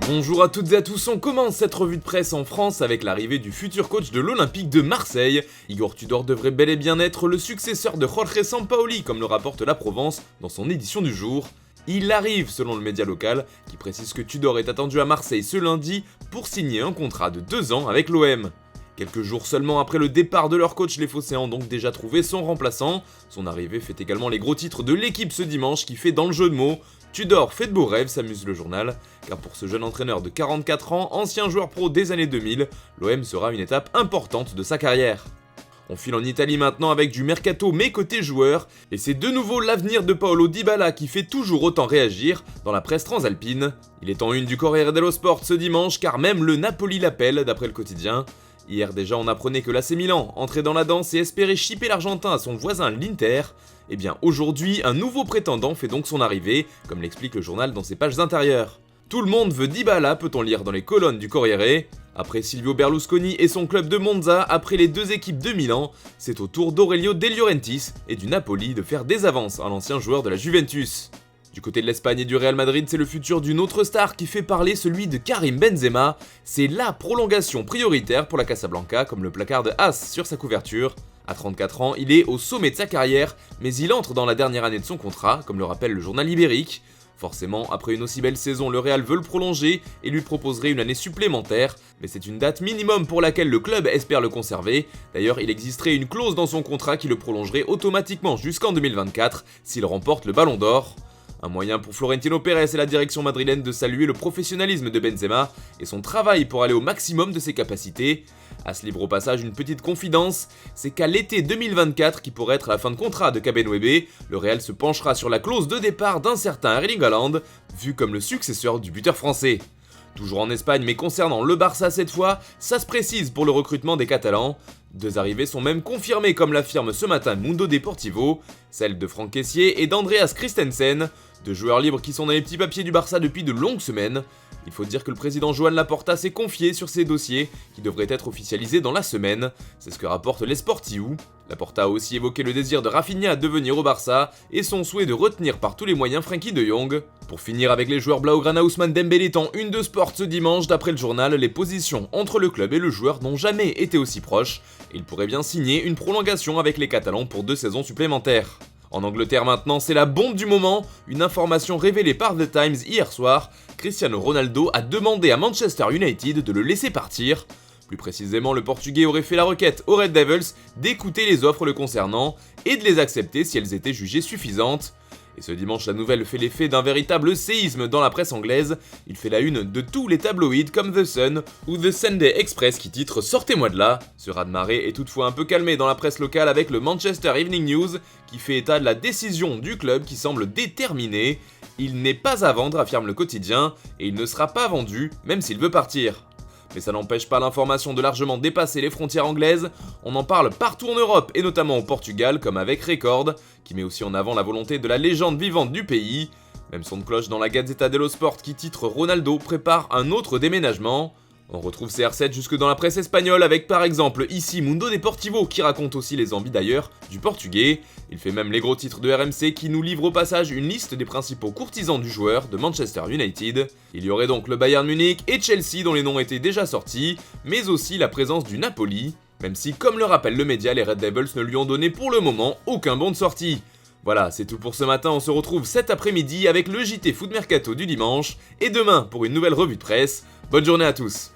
Bonjour à toutes et à tous, on commence cette revue de presse en France avec l'arrivée du futur coach de l'Olympique de Marseille. Igor Tudor devrait bel et bien être le successeur de Jorge Sampaoli, comme le rapporte La Provence dans son édition du jour. Il arrive selon le média local, qui précise que Tudor est attendu à Marseille ce lundi pour signer un contrat de 2 ans avec l'OM. Quelques jours seulement après le départ de leur coach, les Phocéens ont donc déjà trouvé son remplaçant. Son arrivée fait également les gros titres de l'équipe ce dimanche qui fait dans le jeu de mots « Tudor fait de beaux rêves », s'amuse le journal, car pour ce jeune entraîneur de 44 ans, ancien joueur pro des années 2000, l'OM sera une étape importante de sa carrière. On file en Italie maintenant avec du mercato mais côté joueur, et c'est de nouveau l'avenir de Paulo Dybala qui fait toujours autant réagir dans la presse transalpine. Il est en une du Corriere dello Sport ce dimanche car même le Napoli l'appelle d'après le quotidien. Hier déjà on apprenait que l'AC Milan entrait dans la danse et espérait shipper l'Argentin à son voisin l'Inter. Et bien aujourd'hui, un nouveau prétendant fait donc son arrivée, comme l'explique le journal dans ses pages intérieures. Tout le monde veut Dybala, peut-on lire dans les colonnes du Corriere. Après Silvio Berlusconi et son club de Monza, après les deux équipes de Milan, c'est au tour d'Aurelio De Laurentiis et du Napoli de faire des avances à l'ancien joueur de la Juventus. Du côté de l'Espagne et du Real Madrid, c'est le futur d'une autre star qui fait parler, celui de Karim Benzema. C'est la prolongation prioritaire pour la Casablanca, comme le placard de As sur sa couverture. À 34 ans, il est au sommet de sa carrière, mais il entre dans la dernière année de son contrat, comme le rappelle le journal ibérique. Forcément, après une aussi belle saison, le Real veut le prolonger et lui proposerait une année supplémentaire, mais c'est une date minimum pour laquelle le club espère le conserver. D'ailleurs, il existerait une clause dans son contrat qui le prolongerait automatiquement jusqu'en 2024 s'il remporte le Ballon d'Or. Un moyen pour Florentino Pérez et la direction madrilène de saluer le professionnalisme de Benzema et son travail pour aller au maximum de ses capacités. À ce livre au passage, une petite confidence, c'est qu'à l'été 2024, qui pourrait être la fin de contrat de Kabenwebe, le Real se penchera sur la clause de départ d'un certain Erling Haaland, vu comme le successeur du buteur français. Toujours en Espagne, mais concernant le Barça cette fois, ça se précise pour le recrutement des Catalans. Deux arrivées sont même confirmées comme l'affirme ce matin Mundo Deportivo, celle de Franck Kessié et d'Andreas Christensen, deux joueurs libres qui sont dans les petits papiers du Barça depuis de longues semaines. Il faut dire que le président Joan Laporta s'est confié sur ces dossiers qui devraient être officialisés dans la semaine, c'est ce que rapporte l'Esportiu. Laporta a aussi évoqué le désir de Rafinha de venir au Barça et son souhait de retenir par tous les moyens Frenkie de Jong. Pour finir avec les joueurs Blaugrana, Ousmane Dembélé est en une de Sport ce dimanche, d'après le journal, les positions entre le club et le joueur n'ont jamais été aussi proches et il pourrait bien signer une prolongation avec les Catalans pour 2 saisons supplémentaires. En Angleterre maintenant, c'est la bombe du moment, une information révélée par The Times hier soir, Cristiano Ronaldo a demandé à Manchester United de le laisser partir. Plus précisément, le Portugais aurait fait la requête aux Red Devils d'écouter les offres le concernant et de les accepter si elles étaient jugées suffisantes. Et ce dimanche, la nouvelle fait l'effet d'un véritable séisme dans la presse anglaise. Il fait la une de tous les tabloïds comme The Sun ou The Sunday Express qui titre « Sortez-moi de là ». Ce raz-de-marée est toutefois un peu calmé dans la presse locale avec le Manchester Evening News qui fait état de la décision du club qui semble déterminée. Il n'est pas à vendre, affirme le quotidien, et il ne sera pas vendu, même s'il veut partir. Mais ça n'empêche pas l'information de largement dépasser les frontières anglaises, on en parle partout en Europe et notamment au Portugal comme avec Record, qui met aussi en avant la volonté de la légende vivante du pays. Même son de cloche dans la Gazzetta dello Sport qui titre Ronaldo prépare un autre déménagement. On retrouve CR7 jusque dans la presse espagnole avec par exemple ici Mundo Deportivo qui raconte aussi les envies d'ailleurs du portugais. Il fait même les gros titres de RMC qui nous livre au passage une liste des principaux courtisans du joueur de Manchester United. Il y aurait donc le Bayern Munich et Chelsea dont les noms étaient déjà sortis, mais aussi la présence du Napoli, même si comme le rappelle le média, les Red Devils ne lui ont donné pour le moment aucun bon de sortie. Voilà, c'est tout pour ce matin, on se retrouve cet après-midi avec le JT Foot Mercato du dimanche, et demain pour une nouvelle revue de presse. Bonne journée à tous.